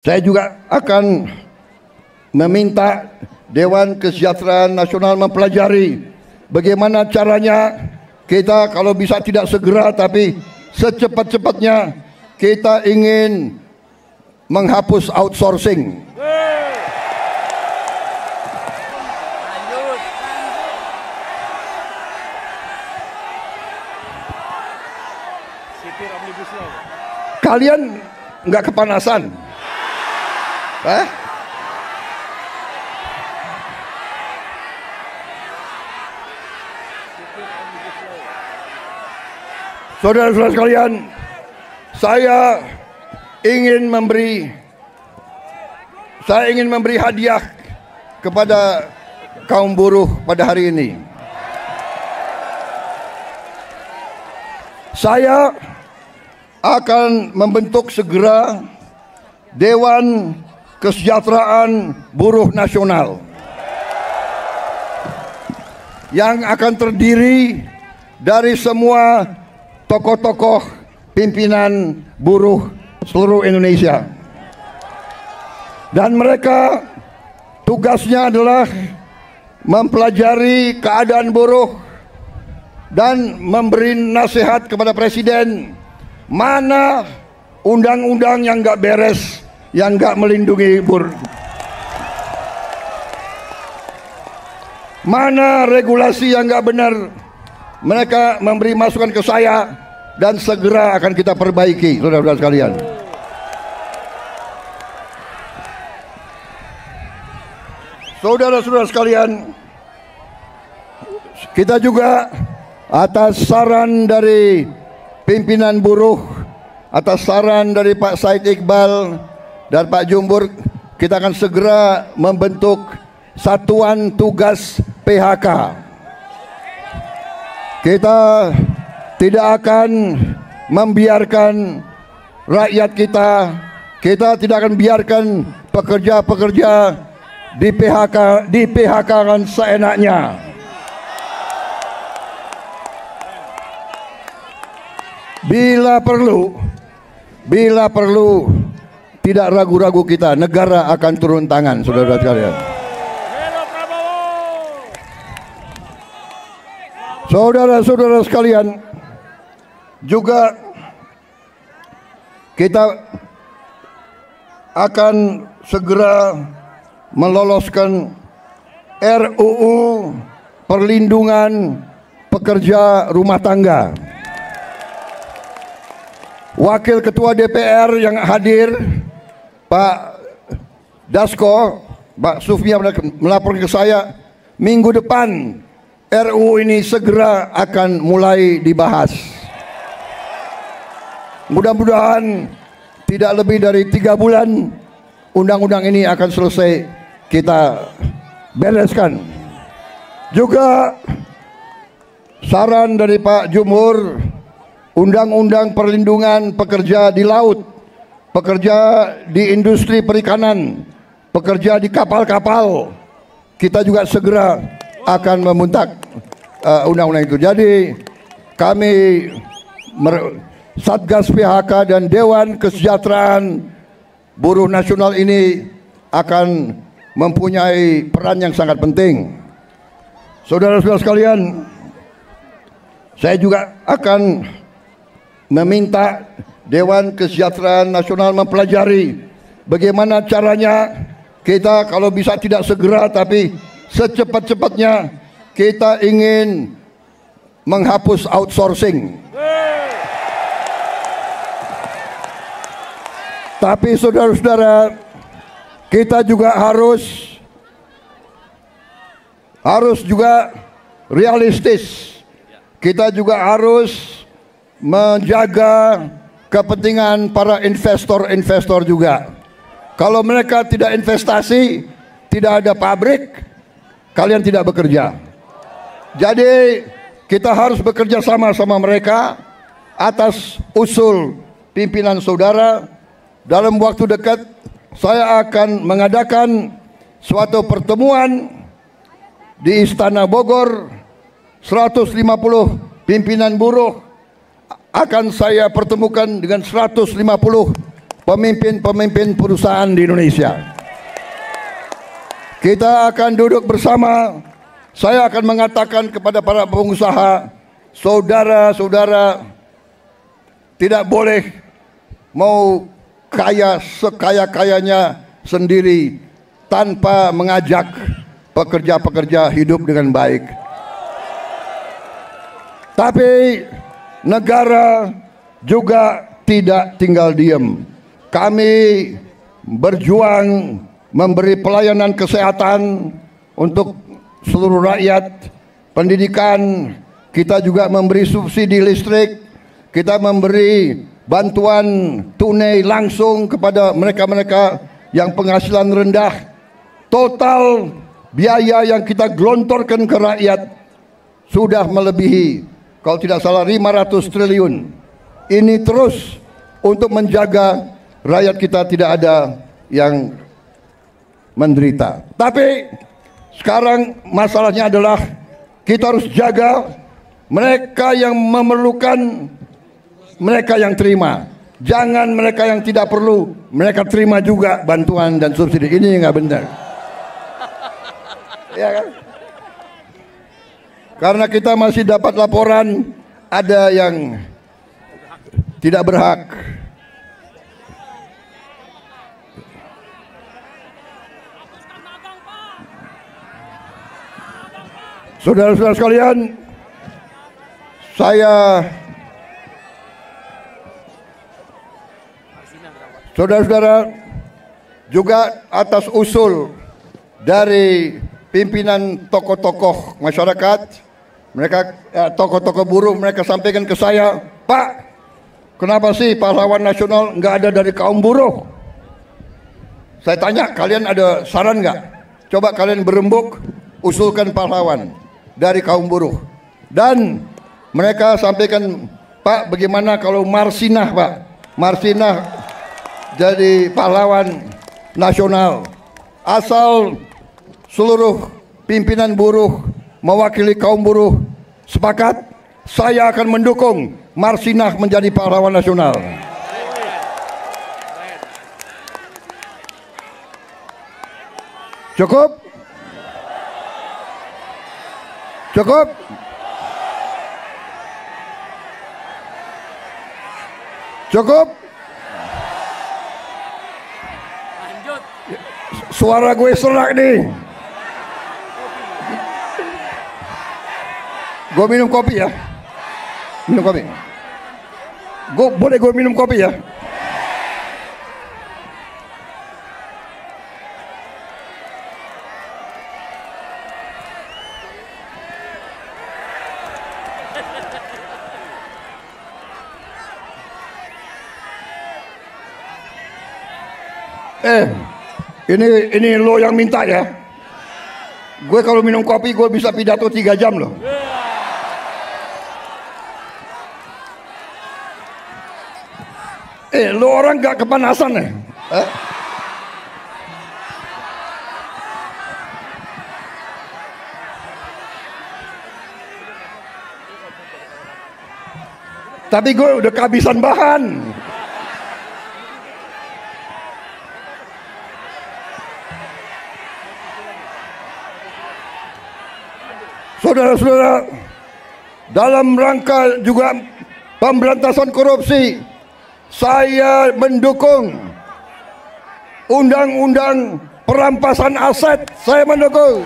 Saya juga akan meminta Dewan Kesejahteraan Nasional mempelajari bagaimana caranya kita kalau bisa tidak segera tapi secepat-cepatnya kita ingin menghapus outsourcing. Kalian nggak kepanasan? Saudara-saudara sekalian, saya ingin memberi hadiah kepada kaum buruh pada hari ini. Saya akan membentuk segera Dewan Kesejahteraan Buruh Nasional yang akan terdiri dari semua tokoh-tokoh pimpinan buruh seluruh Indonesia, dan mereka tugasnya adalah mempelajari keadaan buruh dan memberi nasihat kepada Presiden mana undang-undang yang nggak beres, yang nggak melindungi buruh, mana regulasi yang nggak benar. Mereka memberi masukan ke saya dan segera akan kita perbaiki, saudara-saudara sekalian. Saudara-saudara sekalian, kita juga atas saran dari pimpinan buruh, atas saran dari Pak Said Iqbal dan Pak Jumbur, kita akan segera membentuk Satuan Tugas PHK. Kita tidak akan membiarkan rakyat kita tidak akan biarkan pekerja-pekerja di PHK-kan seenaknya. Bila perlu tidak ragu-ragu kita, negara akan turun tangan, saudara-saudara sekalian. Saudara-saudara sekalian, juga kita akan segera meloloskan RUU Perlindungan Pekerja Rumah Tangga. Wakil Ketua DPR yang hadir, Pak Dasko, Pak Sufmi melapor ke saya, minggu depan RUU ini segera akan mulai dibahas. Mudah-mudahan tidak lebih dari 3 bulan undang-undang ini akan selesai kita bereskan. Juga saran dari Pak Jumhur, undang-undang perlindungan pekerja di laut, pekerja di industri perikanan, pekerja di kapal-kapal, kita juga segera akan membentuk undang-undang itu. Jadi kami Satgas PHK dan Dewan Kesejahteraan Buruh Nasional ini akan mempunyai peran yang sangat penting. Saudara-saudara sekalian, saya juga akan meminta Dewan Kesejahteraan Nasional mempelajari bagaimana caranya kita kalau bisa tidak segera tapi secepat-cepatnya kita ingin menghapus outsourcing. Tapi saudara-saudara, kita juga harus juga realistis. Kita juga harus menjaga kepentingan para investor juga. Kalau mereka tidak investasi, tidak ada pabrik, kalian tidak bekerja. Jadi kita harus bekerja sama mereka atas usul pimpinan saudara. Dalam waktu dekat saya akan mengadakan suatu pertemuan di Istana Bogor. 150 pimpinan buruh akan saya pertemukan dengan 150 pemimpin-pemimpin perusahaan di Indonesia. Kita akan duduk bersama. Saya akan mengatakan kepada para pengusaha, saudara-saudara, tidak boleh mau kaya sekaya-kayanya sendiri tanpa mengajak pekerja-pekerja hidup dengan baik. Tapi negara juga tidak tinggal diam. Kami berjuang memberi pelayanan kesehatan untuk seluruh rakyat, pendidikan, kita juga memberi subsidi listrik, kita memberi bantuan tunai langsung kepada mereka-mereka yang penghasilan rendah. Total biaya yang kita gelontorkan ke rakyat sudah melebihi, kalau tidak salah, 500 triliun. Ini terus untuk menjaga rakyat kita tidak ada yang menderita. Tapi sekarang masalahnya adalah kita harus jaga mereka yang memerlukan, mereka yang terima. Jangan mereka yang tidak perlu, mereka terima juga bantuan dan subsidi. Ini nggak benar. Ya kan? Karena kita masih dapat laporan ada yang tidak berhak. Saudara-saudara sekalian, saudara-saudara, juga atas usul dari pimpinan tokoh-tokoh masyarakat, mereka tokoh-tokoh buruh, mereka sampaikan ke saya, Pak, kenapa sih pahlawan nasional nggak ada dari kaum buruh? Saya tanya, kalian ada saran nggak? Coba kalian berembuk, usulkan pahlawan dari kaum buruh. Dan mereka sampaikan, Pak, bagaimana kalau Marsinah, Pak? Marsinah jadi pahlawan nasional. Asal seluruh pimpinan buruh mewakili kaum buruh sepakat, saya akan mendukung Marsinah menjadi pahlawan nasional. Cukup? Cukup? Cukup? Suara gue serak nih. Gue minum kopi ya. Minum kopi. Boleh gue minum kopi ya. Ini lo yang minta ya. Gue kalau minum kopi gue bisa pidato 3 jam loh. Lo orang gak kepanasan ya? Tapi gue udah kehabisan bahan. Saudara-saudara, dalam rangka juga pemberantasan korupsi, saya mendukung undang-undang perampasan aset. Saya mendukung.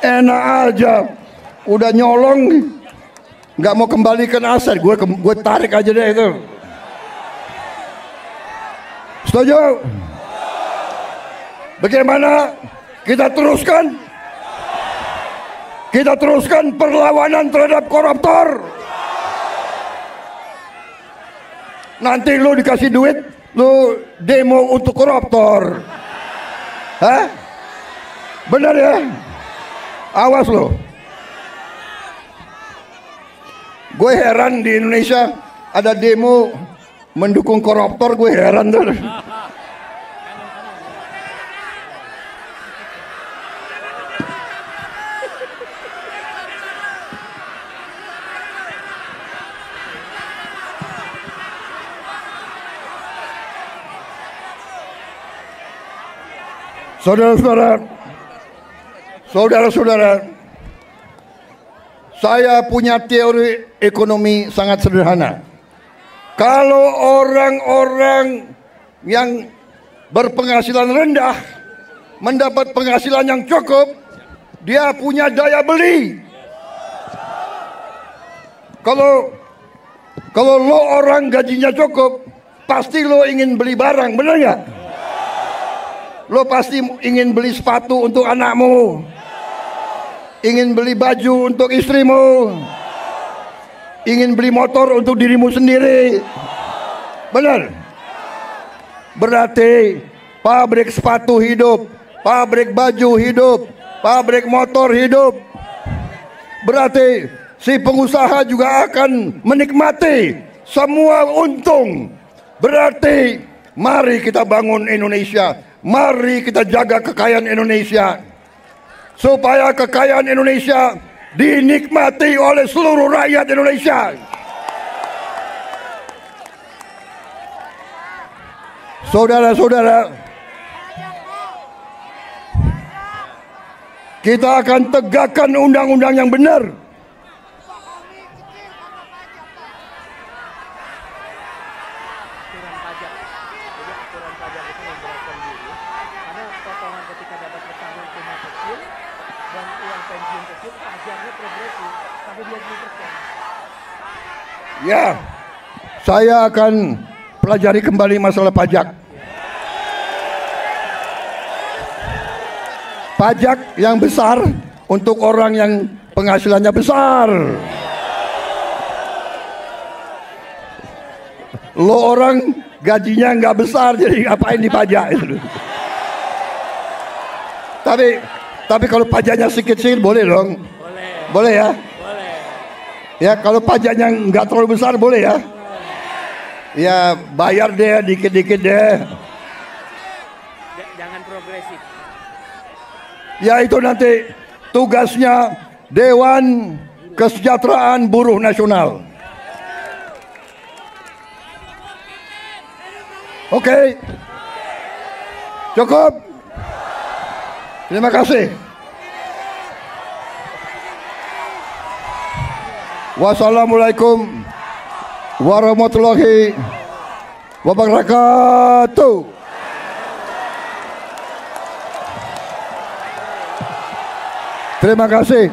Enak aja, udah nyolong, nggak mau kembalikan aset, gue tarik aja deh itu. Setuju? Bagaimana? Kita teruskan perlawanan terhadap koruptor. Nanti lu dikasih duit, lu demo untuk koruptor. Hah? Benar ya? Awas lu. Gue heran di Indonesia ada demo mendukung koruptor, gue heran tuh. Saudara-saudara, saya punya teori ekonomi sangat sederhana. Kalau orang-orang yang berpenghasilan rendah mendapat penghasilan yang cukup, dia punya daya beli. Kalau lo orang gajinya cukup, pasti lo ingin beli barang, benar nggak? Lo pasti ingin beli sepatu untuk anakmu, ingin beli baju untuk istrimu, ingin beli motor untuk dirimu sendiri, benar? Berarti pabrik sepatu hidup, pabrik baju hidup, pabrik motor hidup. Berarti si pengusaha juga akan menikmati semua untung. Berarti mari kita bangun Indonesia. Mari kita jaga kekayaan Indonesia, supaya kekayaan Indonesia dinikmati oleh seluruh rakyat Indonesia. Saudara-saudara, kita akan tegakkan undang-undang yang benar. Ya, saya akan pelajari kembali masalah pajak. Pajak yang besar untuk orang yang penghasilannya besar. Lo orang gajinya nggak besar, jadi ngapain dipajak itu? Tapi kalau pajaknya sedikit-sedikit boleh dong. Boleh ya. Ya, kalau pajaknya nggak terlalu besar boleh ya. Ya, bayar deh dikit-dikit deh. Jangan progresif. Ya, itu nanti tugasnya Dewan Kesejahteraan Buruh Nasional. Oke. Cukup. Terima kasih. Wassalamualaikum warahmatullahi wabarakatuh. Terima kasih.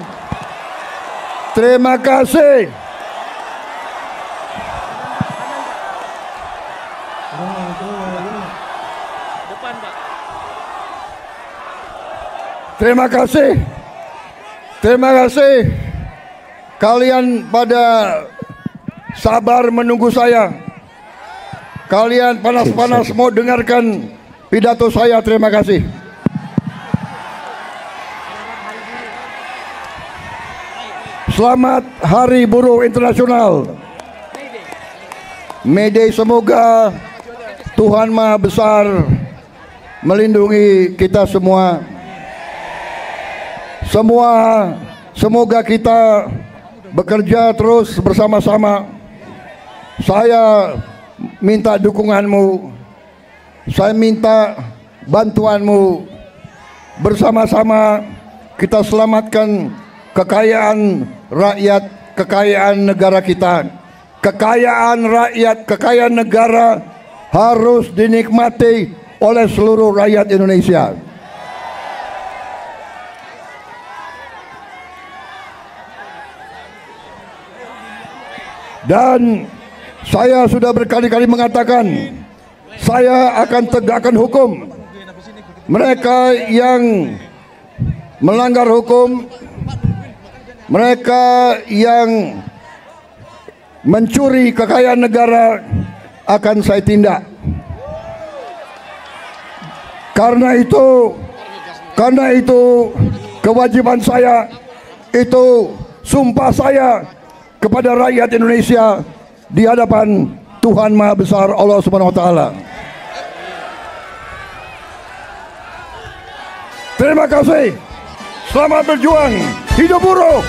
Terima kasih. Depan, Pak. Terima kasih. Terima kasih. Kalian pada sabar menunggu saya. Kalian panas-panas mau dengarkan pidato saya. Terima kasih. Selamat Hari Buruh Internasional. May Day, semoga Tuhan Maha Besar melindungi kita semua. Semoga kita bekerja terus bersama-sama. Saya minta dukunganmu, saya minta bantuanmu. Bersama-sama kita selamatkan kekayaan rakyat, kekayaan negara kita. Kekayaan rakyat, kekayaan negara harus dinikmati oleh seluruh rakyat Indonesia. Dan saya sudah berkali-kali mengatakan, saya akan tegakkan hukum. Mereka yang melanggar hukum, mereka yang mencuri kekayaan negara akan saya tindak. Karena itu kewajiban saya, itu sumpah saya kepada rakyat Indonesia di hadapan Tuhan Maha Besar Allah Subhanahu wa taala. Terima kasih. Selamat berjuang. Hidup buruh.